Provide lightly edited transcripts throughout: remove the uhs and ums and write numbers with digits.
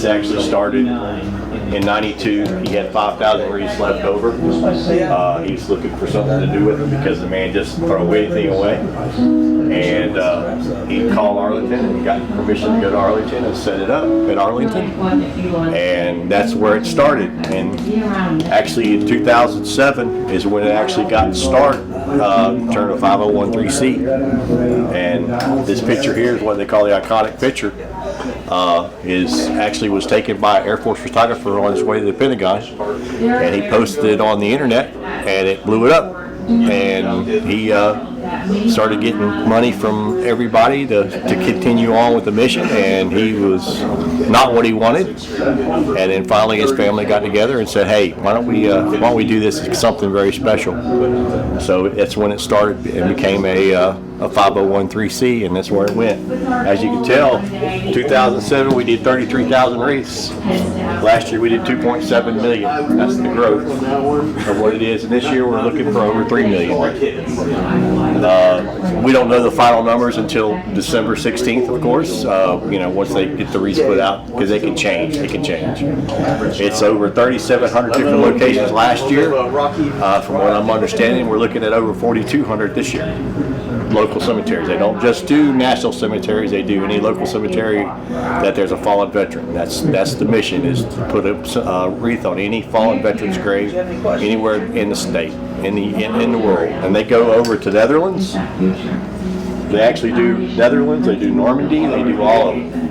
This actually started in '92. He had 5,000 wreaths left over. He's looking for something to do with them because the man just throw anything away. And he called Arlington and got permission to go to Arlington and set it up at Arlington. And that's where it started. And actually in 2007 is when it actually got started, turned a 501(c). And this picture here is what they call the iconic picture. Was taken by an Air Force photographer on his way to the Pentagon, and he posted it on the internet, and it blew it up. And he started getting money from everybody to continue on with the mission, and he was not what he wanted. And then finally his family got together and said, hey, why don't we do this as something very special. So that's when it started and became a 501(c), and that's where it went. As you can tell, 2007 we did 33,000 wreaths. Last year we did 2.7 million. That's the growth of what it is. And this year we're looking for over 3 million. We don't know the final numbers until December 16th, of course. Once they get the wreaths put out, because they can change. It's over 3,700 different locations last year. From what I'm understanding, we're looking at over 4,200 this year. Local cemeteries. They don't just do national cemeteries, they do any local cemetery that there's a fallen veteran. That's the mission, is to put a wreath on any fallen veteran's grave anywhere in the state, in the world. And they go over to Netherlands. They actually do Netherlands, they do Normandy, they do all of them.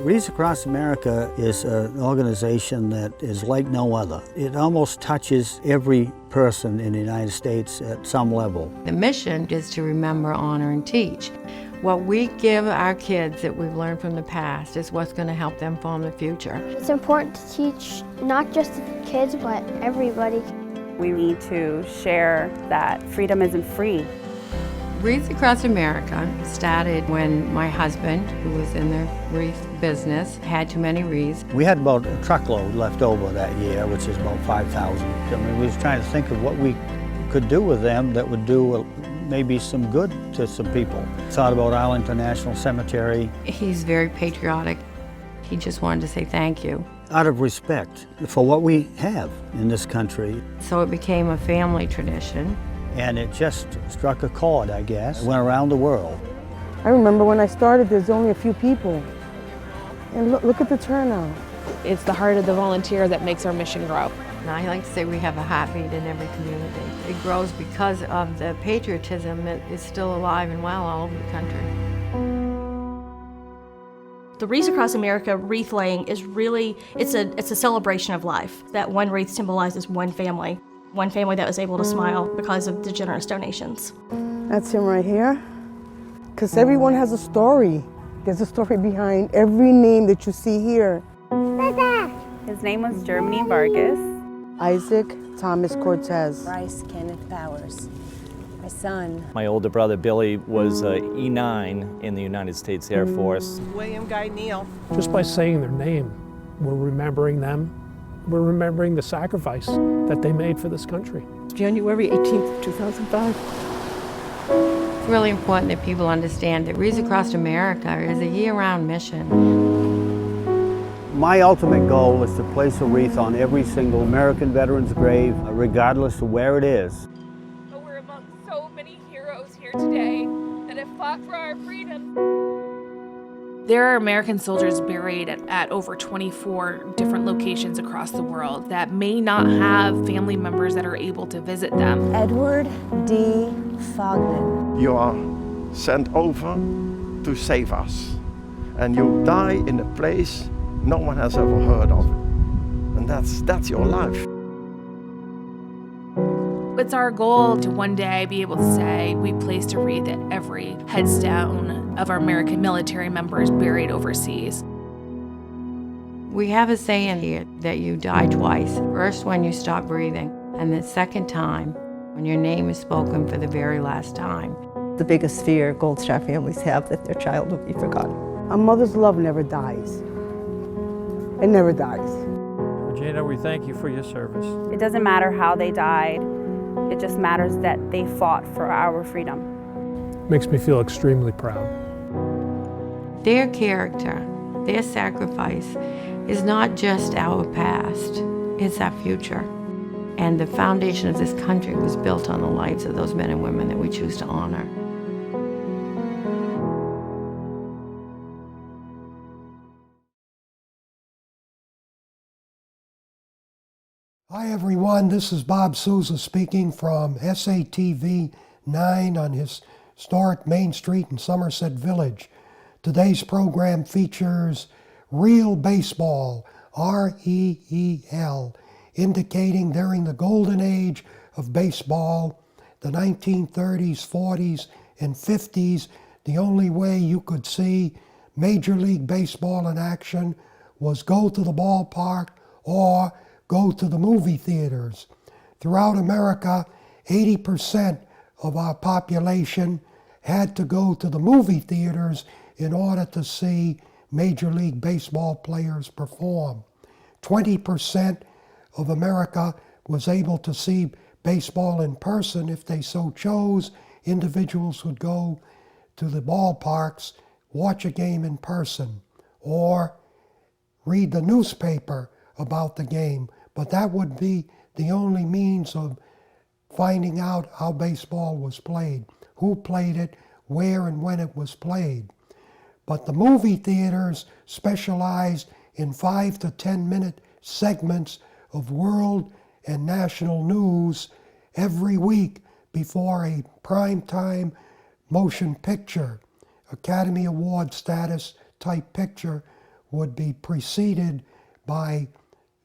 Wreaths Across America is an organization that is like no other. It almost touches every person in the United States at some level. The mission is to remember, honor, and teach. What we give our kids that we've learned from the past is what's going to help them form the future. It's important to teach not just the kids, but everybody. We need to share that freedom isn't free. Wreaths Across America started when my husband, who was in the wreath business, had too many wreaths. We had about a truckload left over that year, which is about 5,000. I mean, we was trying to think of what we could do with them that would do maybe some good to some people. Thought about Arlington National Cemetery. He's very patriotic. He just wanted to say thank you. Out of respect for what we have in this country. So it became a family tradition. And it just struck a chord, I guess. It went around the world. I remember when I started, there's only a few people. And look at the turnout. It's the heart of the volunteer that makes our mission grow. And I like to say we have a heartbeat in every community. It grows because of the patriotism that is still alive and well all over the country. The Wreaths Across America wreath laying is really, it's a celebration of life. That one wreath symbolizes one family that was able to smile because of the generous donations. That's him right here. Because everyone has a story. There's a story behind every name that you see here. His name was Germany Vargas. Isaac Thomas Cortez. Bryce Kenneth Powers. My son. My older brother Billy was E9 in the United States Air Force. William Guy Neal. Just by saying their name, we're remembering them. We're remembering the sacrifice that they made for this country. January 18th, 2005. It's really important that people understand that Wreaths Across America is a year-round mission. My ultimate goal is to place a wreath on every single American veteran's grave, regardless of where it is. But we're among so many heroes here today that have fought for our freedom. There are American soldiers buried at over 24 different locations across the world that may not have family members that are able to visit them. Edward D. Fogden. You are sent over to save us, and you die in a place no one has ever heard of, and that's your life. It's our goal to one day be able to say we placed a wreath at every headstone of our American military members buried overseas. We have a saying here that you die twice. First when you stop breathing, and the second time when your name is spoken for the very last time. The biggest fear Gold Star families have that their child will be forgotten. A mother's love never dies. It never dies. Regina, we thank you for your service. It doesn't matter how they died. It just matters that they fought for our freedom. Makes me feel extremely proud. Their character, their sacrifice is not just our past, it's our future. And the foundation of this country was built on the lives of those men and women that we choose to honor. Hi everyone, this is Bob Souza speaking from SATV 9 on historic Main Street in Somerset Village. Today's program features Real Baseball, R-E-E-L, indicating during the golden age of baseball, the 1930s, 40s, and 50s, the only way you could see Major League Baseball in action was go to the ballpark or go to the movie theaters. Throughout America, 80% of our population had to go to the movie theaters in order to see Major League Baseball players perform. 20% of America was able to see baseball in person if they so chose. Individuals would go to the ballparks, watch a game in person, or read the newspaper about the game, but that would be the only means of finding out how baseball was played, who played it, where and when it was played. But the movie theaters specialized in 5 to 10 minute segments of world and national news every week before a primetime motion picture, Academy Award status type picture, would be preceded by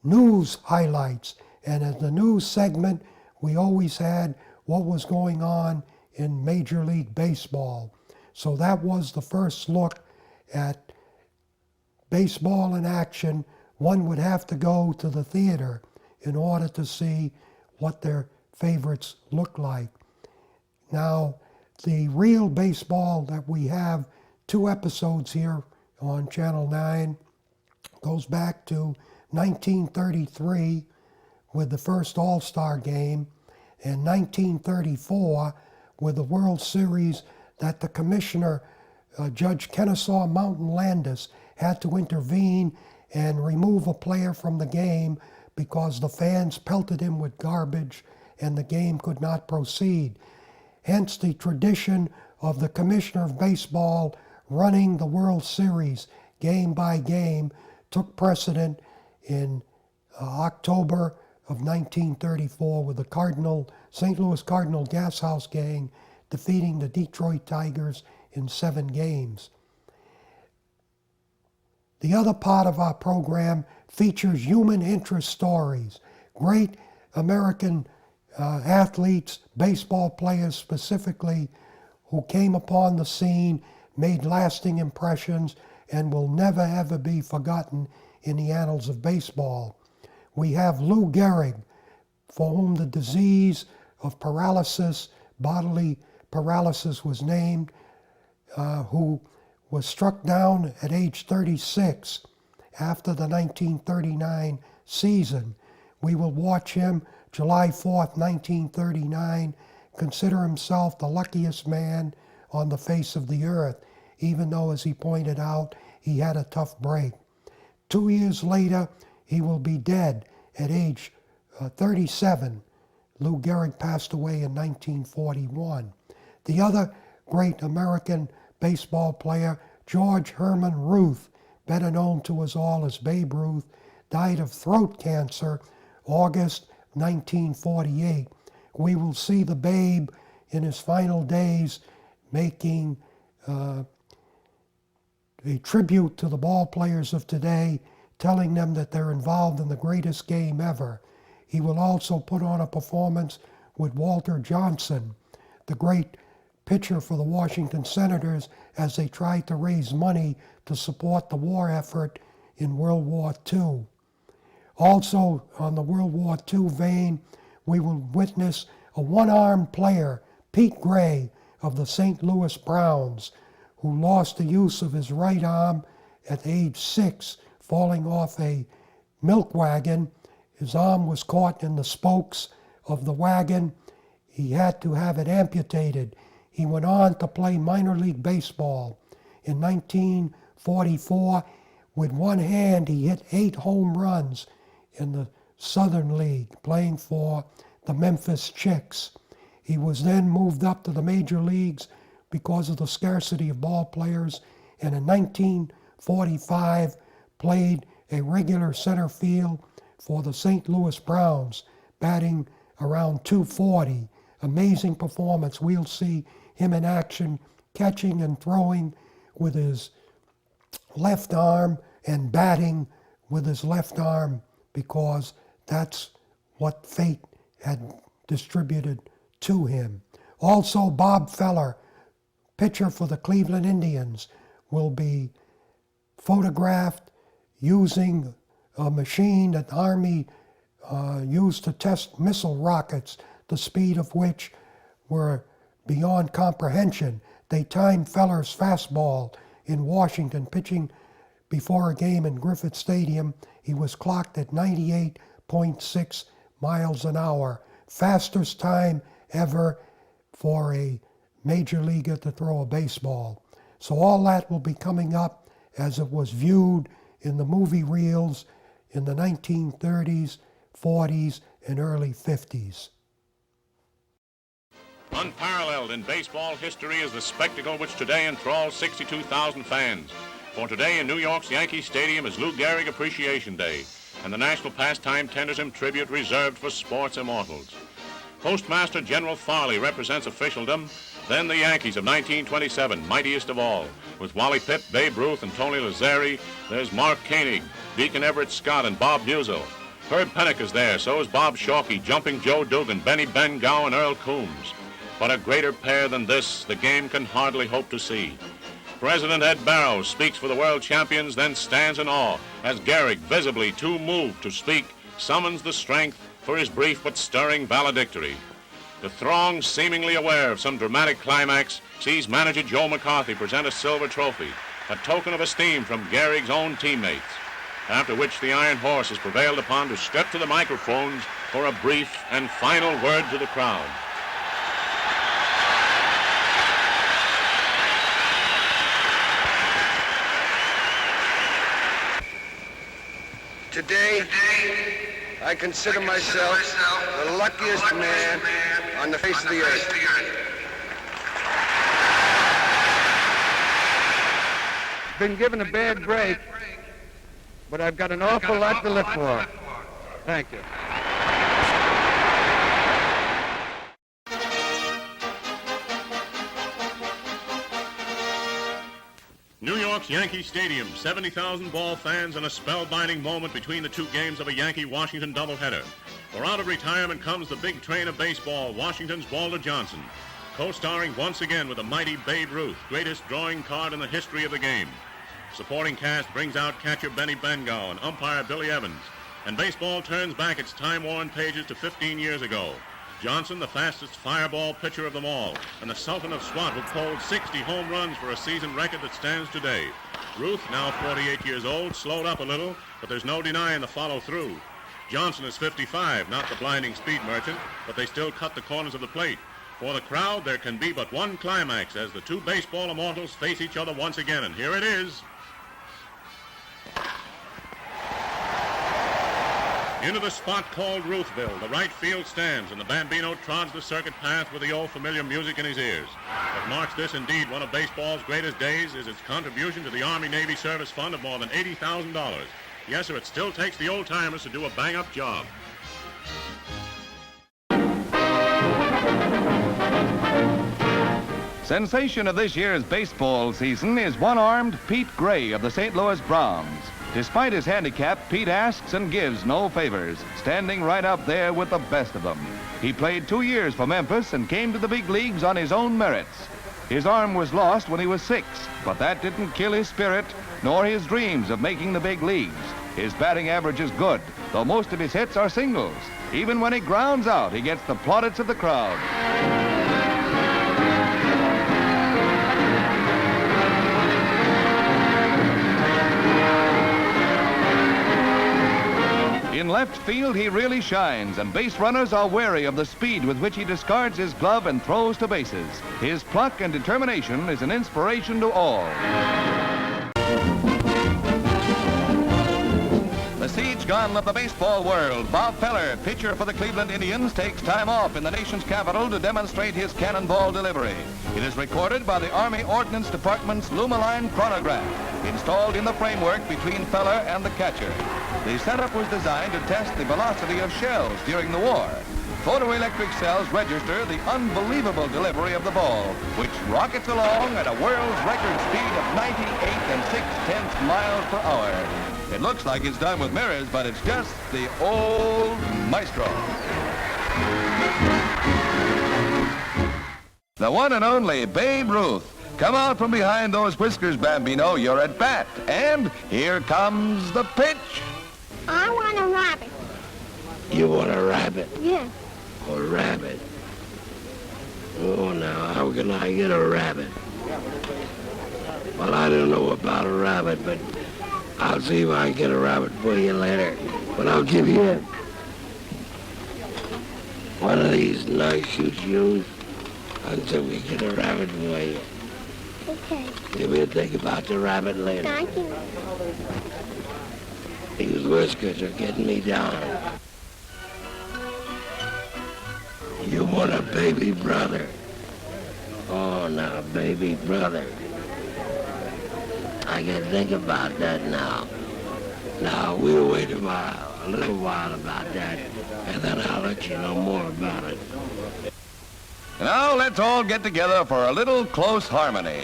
news highlights. And as the news segment, we always had what was going on in Major League Baseball. So that was the first look at baseball in action. One would have to go to the theater in order to see what their favorites look like. Now, the Real Baseball that we have, 2 episodes here on Channel 9, goes back to 1933 with the first All-Star game, and 1934 with the World Series that the commissioner, Judge Kennesaw Mountain Landis, had to intervene and remove a player from the game because the fans pelted him with garbage and the game could not proceed. Hence the tradition of the commissioner of baseball running the World Series game by game took precedent in October of 1934 with the St. Louis Cardinal Gas House Gang defeating the Detroit Tigers in 7 games. The other part of our program features human interest stories. Great American athletes, baseball players specifically, who came upon the scene, made lasting impressions, and will never ever be forgotten in the annals of baseball. We have Lou Gehrig, for whom the disease of paralysis, bodily paralysis was named, who was struck down at age 36 after the 1939 season. We will watch him July 4th, 1939, consider himself the luckiest man on the face of the earth, even though, as he pointed out, he had a tough break. 2 years later, he will be dead at age 37. Lou Gehrig passed away in 1941. The other great American baseball player, George Herman Ruth, better known to us all as Babe Ruth, died of throat cancer August 1948. We will see the Babe in his final days making a tribute to the ball players of today, telling them that they're involved in the greatest game ever. He will also put on a performance with Walter Johnson, the great pitcher for the Washington Senators, as they tried to raise money to support the war effort in World War II. Also, on the World War II vein, we will witness a one-armed player, Pete Gray of the St. Louis Browns, who lost the use of his right arm at age 6, falling off a milk wagon. His arm was caught in the spokes of the wagon. He had to have it amputated. He went on to play minor league baseball. In 1944, with one hand, he hit 8 home runs in the Southern League, playing for the Memphis Chicks. He was then moved up to the major leagues because of the scarcity of ball players, and in 1945 played a regular center field for the St. Louis Browns, batting around .240. Amazing performance. We'll see him in action, catching and throwing with his left arm and batting with his left arm, because that's what fate had distributed to him. Also, Bob Feller, pitcher for the Cleveland Indians, will be photographed using a machine that the Army used to test missile rockets, the speed of which were beyond comprehension. They timed Feller's fastball in Washington, pitching before a game in Griffith Stadium. He was clocked at 98.6 miles an hour, fastest time ever for a major leaguer to throw a baseball. So all that will be coming up as it was viewed in the movie reels in the 1930s, 40s, and early 50s. Unparalleled in baseball history is the spectacle which today enthralls 62,000 fans. For today in New York's Yankee Stadium is Lou Gehrig Appreciation Day, and the national pastime tenders him tribute reserved for sports immortals. Postmaster General Farley represents officialdom, then the Yankees of 1927, mightiest of all. With Wally Pipp, Babe Ruth, and Tony Lazzeri, there's Mark Koenig, Deacon Everett Scott, and Bob Buzel. Herb Pennock is there, so is Bob Shawkey, Jumping Joe Dugan, Benny Bengow, and Earl Coombs. But a greater pair than this, the game can hardly hope to see. President Ed Barrow speaks for the world champions, then stands in awe as Gehrig, visibly too moved to speak, summons the strength for his brief but stirring valedictory. The throng, seemingly aware of some dramatic climax, sees manager Joe McCarthy present a silver trophy, a token of esteem from Gehrig's own teammates, after which the Iron Horse is prevailed upon to step to the microphones for a brief and final word to the crowd. Today, I consider myself the luckiest man on the face of the earth. Been given a bad break, but I've got an awful lot to live for. Thank you. New York's Yankee Stadium, 70,000 ball fans, and a spellbinding moment between the two games of a Yankee-Washington doubleheader. For out of retirement comes the big train of baseball, Washington's Walter Johnson, co-starring once again with the mighty Babe Ruth, greatest drawing card in the history of the game. Supporting cast brings out catcher Benny Bengow and umpire Billy Evans, and baseball turns back its time-worn pages to 15 years ago. Johnson, the fastest fireball pitcher of them all, and the Sultan of Swat, who pulled 60 home runs for a season record that stands today. Ruth, now 48 years old, slowed up a little, but there's no denying the follow-through. Johnson is 55, not the blinding speed merchant, but they still cut the corners of the plate. For the crowd, there can be but one climax as the two baseball immortals face each other once again, and here it is. Into the spot called Ruthville, the right field stands, and the Bambino trods the circuit path with the old familiar music in his ears. What marks this indeed one of baseball's greatest days is its contribution to the Army-Navy Service Fund of more than $80,000. Yes, sir, it still takes the old-timers to do a bang-up job. Sensation of this year's baseball season is one-armed Pete Gray of the St. Louis Browns. Despite his handicap, Pete asks and gives no favors, standing right up there with the best of them. He played 2 years for Memphis and came to the big leagues on his own merits. His arm was lost when he was 6, but that didn't kill his spirit nor his dreams of making the big leagues. His batting average is good, though most of his hits are singles. Even when he grounds out, he gets the plaudits of the crowd. In left field, he really shines, and base runners are wary of the speed with which he discards his glove and throws to bases. His pluck and determination is an inspiration to all. The siege gun of the baseball world, Bob Feller, pitcher for the Cleveland Indians, takes time off in the nation's capital to demonstrate his cannonball delivery. It is recorded by the Army Ordnance Department's Lumaline chronograph, installed in the framework between Feller and the catcher. The setup was designed to test the velocity of shells during the war. Photoelectric cells register the unbelievable delivery of the ball, which rockets along at a world's record speed of 98 6/10 miles per hour. It looks like it's done with mirrors, but it's just the old maestro. The one and only Babe Ruth. Come out from behind those whiskers, Bambino. You're at bat. And here comes the pitch. I want a rabbit. You want a rabbit? Yeah. A rabbit? Oh, now, how can I get a rabbit? Well, I don't know about a rabbit, but I'll see if I can get a rabbit for you later. But I'll give you one of these nice shoes until we get a rabbit for you. Okay. Give me a think about the rabbit later. Thank you. These whiskers are getting me down. You want a baby brother? Oh, now, baby brother. I can think about that now. Now, we'll wait a little while about that, and then I'll let you know more about it. Now, let's all get together for a little close harmony.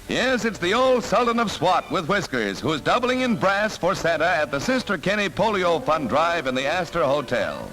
Yes, it's the old Sultan of Swat with whiskers, who's doubling in brass for Santa at the Sister Kenny Polio Fund Drive in the Astor Hotel.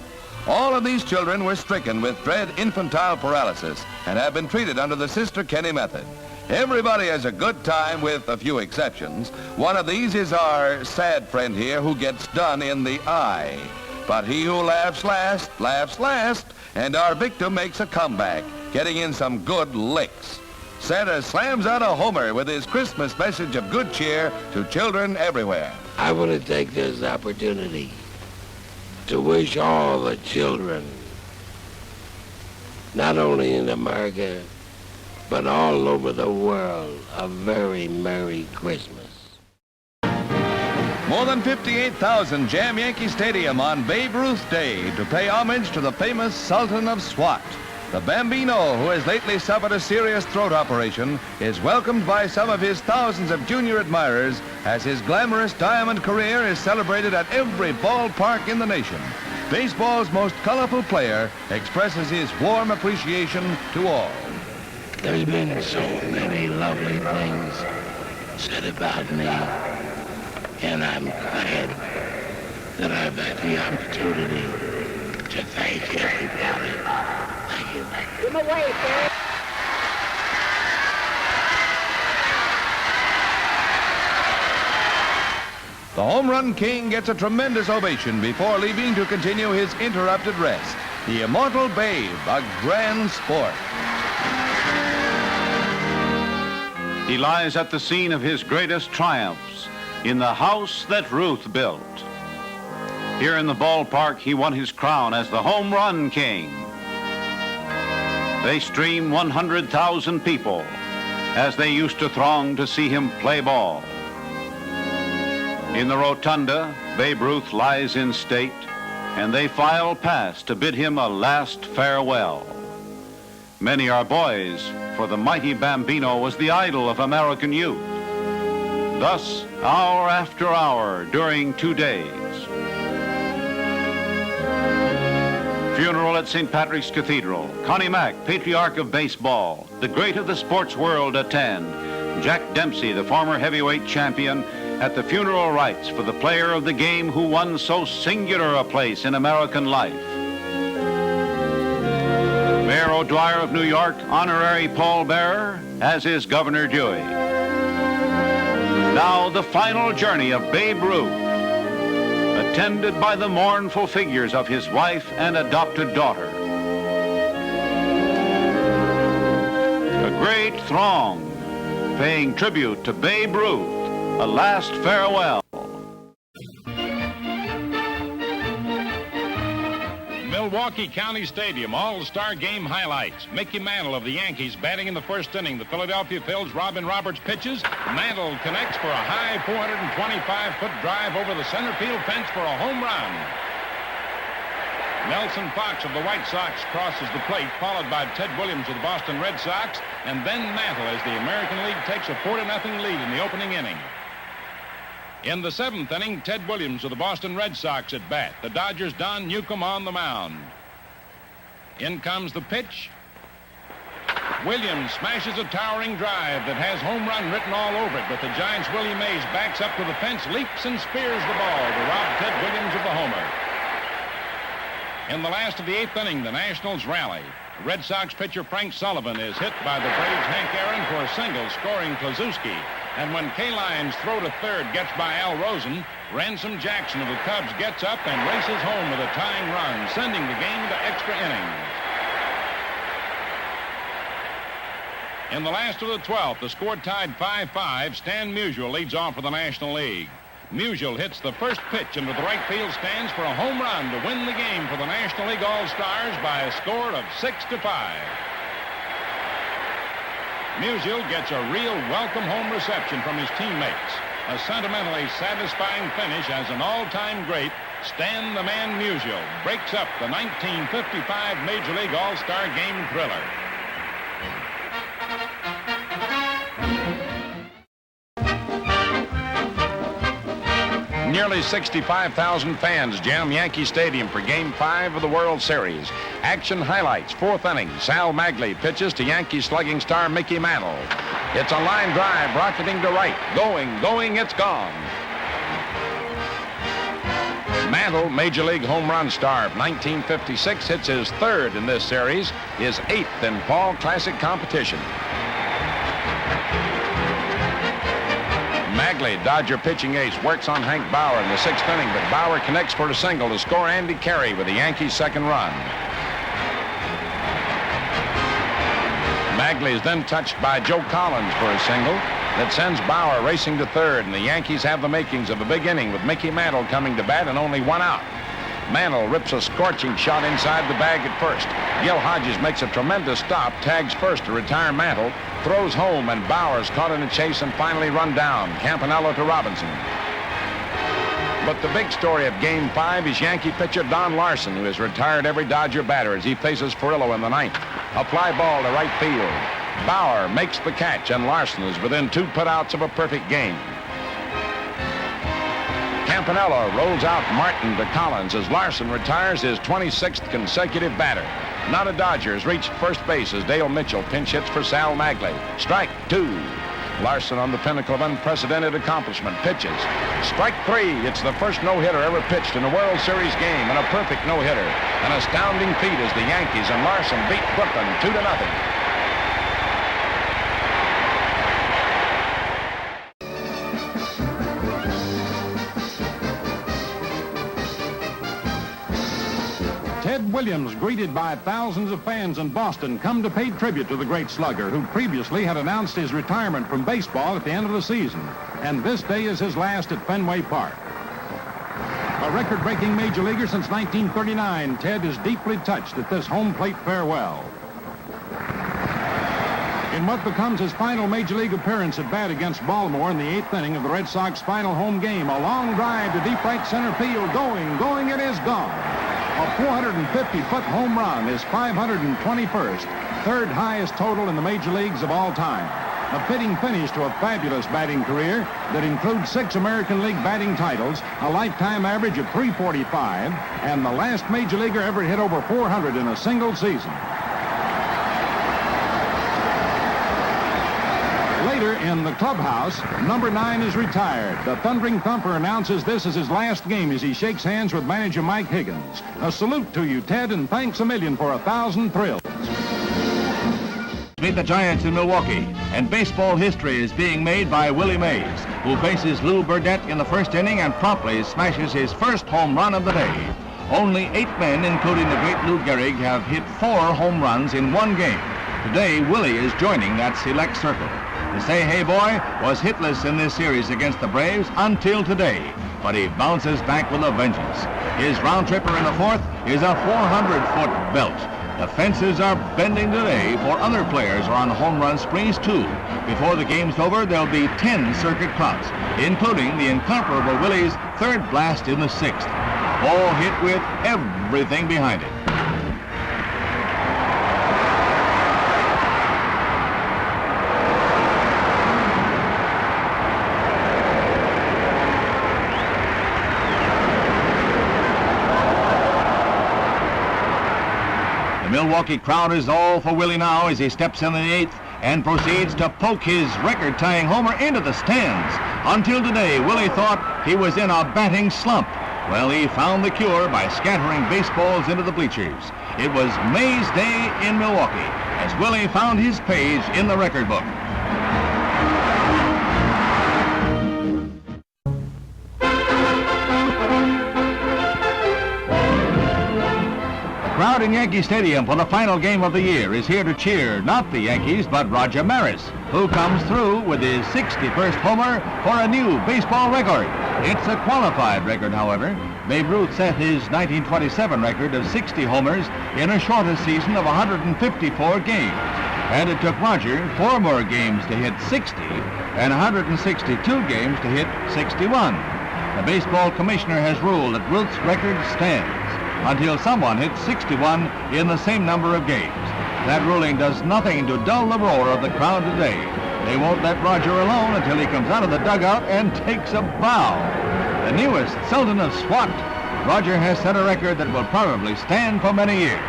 All of these children were stricken with dread infantile paralysis and have been treated under the Sister Kenny method. Everybody has a good time with a few exceptions. One of these is our sad friend here who gets done in the eye. But he who laughs last, and our victim makes a comeback, getting in some good licks. Santa slams out a homer with his Christmas message of good cheer to children everywhere. I want to take this opportunity to wish all the children, not only in America, but all over the world, a very Merry Christmas. More than 58,000 jam Yankee Stadium on Babe Ruth Day to pay homage to the famous Sultan of Swat. The Bambino, who has lately suffered a serious throat operation, is welcomed by some of his thousands of junior admirers as his glamorous diamond career is celebrated at every ballpark in the nation. Baseball's most colorful player expresses his warm appreciation to all. There's been so many lovely things said about me, and I'm glad that I've had the opportunity to thank everybody. Thank you. Give him away, Barry. The home run king gets a tremendous ovation before leaving to continue his interrupted rest. The immortal Babe, a grand sport. He lies at the scene of his greatest triumphs, in the house that Ruth built. Here in the ballpark, he won his crown as the home run king. They stream 100,000 people as they used to throng to see him play ball. In the rotunda, Babe Ruth lies in state, and they file past to bid him a last farewell. Many are boys, for the mighty Bambino was the idol of American youth. Thus, hour after hour during 2 days. Funeral at St. Patrick's Cathedral. Connie Mack, patriarch of baseball, the great of the sports world attend. Jack Dempsey, the former heavyweight champion, at the funeral rites for the player of the game who won so singular a place in American life. Mayor O'Dwyer of New York, honorary pallbearer, as is Governor Dewey. Now the final journey of Babe Ruth, attended by the mournful figures of his wife and adopted daughter. A great throng paying tribute to Babe Ruth, a last farewell. Milwaukee County Stadium All-Star Game highlights. Mickey Mantle of the Yankees batting in the first inning. The Philadelphia Phil's Robin Roberts pitches. Mantle connects for a high 425-foot drive over the center field fence for a home run. Nelson Fox of the White Sox crosses the plate, followed by Ted Williams of the Boston Red Sox, and then Mantle as the American League takes a 4-0 lead in the opening inning. In the seventh inning, Ted Williams of the Boston Red Sox at bat. The Dodgers' Don Newcomb on the mound. In comes the pitch. Williams smashes a towering drive that has home run written all over it, but the Giants' Willie Mays backs up to the fence, leaps and spears the ball to rob Ted Williams of the homer. In the last of the eighth inning, the Nationals rally. Red Sox pitcher Frank Sullivan is hit by the Braves' Hank Aaron for a single, scoring Klazuski. And when K-Line's throw to third gets by Al Rosen, Ransom Jackson of the Cubs gets up and races home with a tying run, sending the game to extra innings. In the last of the 12th, the score tied 5-5. Stan Musial leads off for the National League. Musial hits the first pitch into the right field stands for a home run to win the game for the National League All-Stars by a score of 6-5. Musial gets a real welcome home reception from his teammates. A sentimentally satisfying finish as an all-time great, Stan the Man Musial breaks up the 1955 Major League All-Star Game thriller. Nearly 65,000 fans jam Yankee Stadium for Game 5 of the World Series. Action highlights, fourth inning. Sal Magley pitches to Yankee slugging star Mickey Mantle. It's a line drive, rocketing to right. Going, it's gone. Mantle, Major League home run star of 1956, hits his third in this series, his eighth in fall classic competition. Magley, Dodger pitching ace, works on Hank Bauer in the sixth inning, but Bauer connects for a single to score Andy Carey with the Yankees' second run. Magley is then touched by Joe Collins for a single that sends Bauer racing to third, and the Yankees have the makings of a big inning with Mickey Mantle coming to bat and only one out. Mantle rips a scorching shot inside the bag at first. Gil Hodges makes a tremendous stop, tags first to retire Mantle, throws home, and Bauer's caught in a chase and finally run down. Campanella to Robinson. But the big story of Game 5 is Yankee pitcher Don Larson, who has retired every Dodger batter as he faces Furillo in the ninth. A fly ball to right field. Bauer makes the catch, and Larson is within two putouts of a perfect game. Campanella rolls out Martin to Collins as Larson retires his 26th consecutive batter. Now the Dodgers reached first base as Dale Mitchell pinch hits for Sal Magley. Strike 2. Larson on the pinnacle of unprecedented accomplishment. Pitches. Strike 3. It's the first no-hitter ever pitched in a World Series game, and a perfect no-hitter. An astounding feat as the Yankees and Larson beat Brooklyn 2-0. Ted Williams, greeted by thousands of fans in Boston, come to pay tribute to the great slugger who previously had announced his retirement from baseball at the end of the season. And this day is his last at Fenway Park. A record-breaking major leaguer since 1939, Ted is deeply touched at this home plate farewell. In what becomes his final major league appearance at bat against Baltimore in the 8th inning of the Red Sox final home game, a long drive to deep right center field, going, it is gone. A 450-foot home run, his 521st, third highest total in the major leagues of all time. A fitting finish to a fabulous batting career that includes 6 American League batting titles, a lifetime average of .345, and the last major leaguer ever hit over 400 in a single season. Later in the clubhouse, number 9 is retired. The Thundering Thumper announces this is his last game as he shakes hands with manager Mike Higgins. A salute to you, Ted, and thanks a million for 1,000 thrills. Meet the Giants in Milwaukee, and baseball history is being made by Willie Mays, who faces Lou Burdett in the first inning and promptly smashes his first home run of the day. Only 8 men, including the great Lou Gehrig, have hit 4 home runs in one game. Today, Willie is joining that select circle. The say-hey boy was hitless in this series against the Braves until today, but he bounces back with a vengeance. His round tripper in the 4th is a 400-foot belt. The fences are bending today, for other players are on home run sprees too. Before the game's over, there'll be 10 circuit crowds, including the incomparable Willie's 3rd blast in the 6th. All hit with everything behind it. The Milwaukee crowd is all for Willie now as he steps in the 8th and proceeds to poke his record-tying homer into the stands. Until today, Willie thought he was in a batting slump. Well, he found the cure by scattering baseballs into the bleachers. It was Mays Day in Milwaukee as Willie found his page in the record book. The crowd in Yankee Stadium for the final game of the year is here to cheer not the Yankees, but Roger Maris, who comes through with his 61st homer for a new baseball record. It's a qualified record, however. Babe Ruth set his 1927 record of 60 homers in a shortest season of 154 games. And it took Roger 4 more games to hit 60 and 162 games to hit 61. The baseball commissioner has ruled that Ruth's record stands until someone hits 61 in the same number of games. That ruling does nothing to dull the roar of the crowd today. They won't let Roger alone until he comes out of the dugout and takes a bow. The newest Sultan of SWAT, Roger has set a record that will probably stand for many years.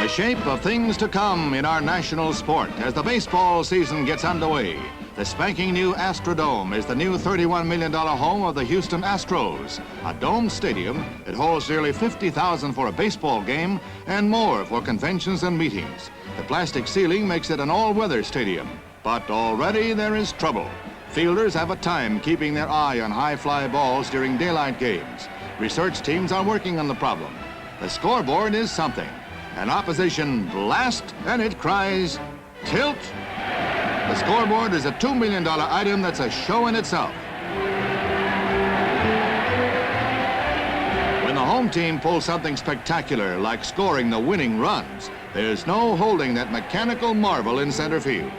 The shape of things to come in our national sport as the baseball season gets underway. The spanking new Astrodome is the new $31 million home of the Houston Astros. A domed stadium that holds nearly 50,000 for a baseball game and more for conventions and meetings. The plastic ceiling makes it an all-weather stadium. But already there is trouble. Fielders have a time keeping their eye on high-fly balls during daylight games. Research teams are working on the problem. The scoreboard is something. An opposition blast, and it cries, tilt. The scoreboard is a $2 million item that's a show in itself. When the home team pulls something spectacular, like scoring the winning runs, there's no holding that mechanical marvel in center field.